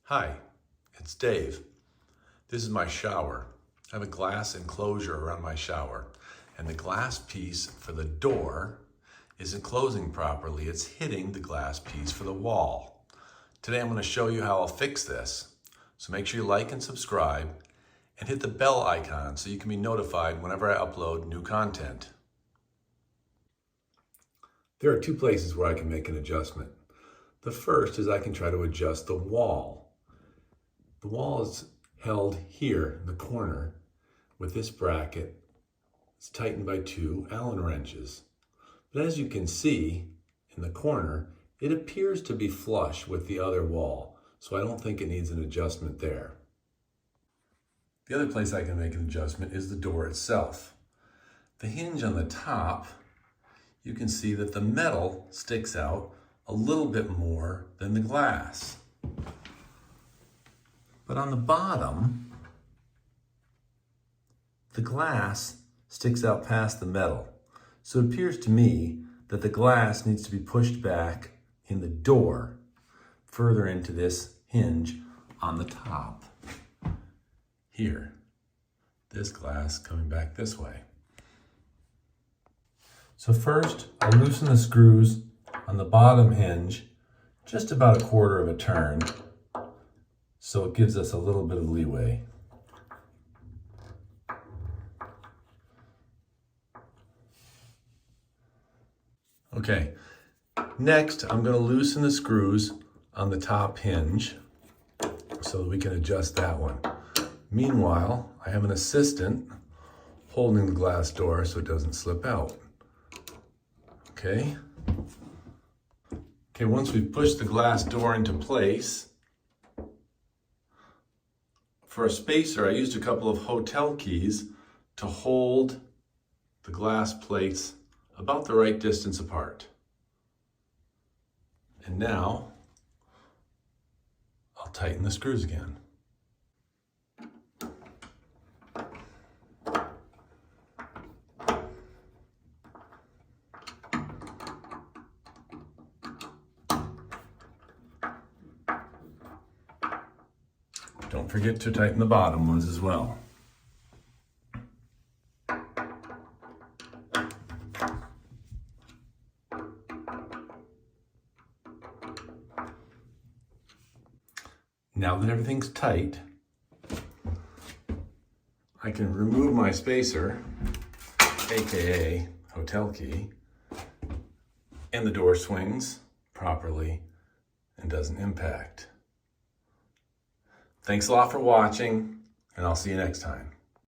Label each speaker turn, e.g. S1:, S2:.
S1: Hi, it's Dave. This is my shower. I have a glass enclosure around my shower, and the glass piece for the door isn't closing properly. It's hitting the glass piece for the wall. Today I'm going to show you how I'll fix this. So make sure you like and subscribe and hit the bell icon so you can be notified whenever I upload new content. There are two places where I can make an adjustment. The first is I can try to adjust the wall. The wall is held here in the corner with this bracket. It's tightened by 2 Allen wrenches. But as you can see in the corner, it appears to be flush with the other wall, so I don't think it needs an adjustment there. The other place I can make an adjustment is the door itself. The hinge on the top, you can see that the metal sticks out a little bit more than the glass. But on the bottom, the glass sticks out past the metal. So it appears to me that the glass needs to be pushed back in the door further into this hinge on the top. Here, this glass coming back this way. So first, I'll loosen the screws on the bottom hinge just about 1/4 of a turn, so it gives us a little bit of leeway. Okay, next I'm going to loosen the screws on the top hinge so that we can adjust that one. Meanwhile, I have an assistant holding the glass door so it doesn't slip out. Okay, once we've pushed the glass door into place, for a spacer, I used a couple of hotel keys to hold the glass plates about the right distance apart. And now, I'll tighten the screws again. Don't forget to tighten the bottom ones as well. Now that everything's tight, I can remove my spacer, aka hotel key, and the door swings properly and doesn't impact. Thanks a lot for watching, and I'll see you next time.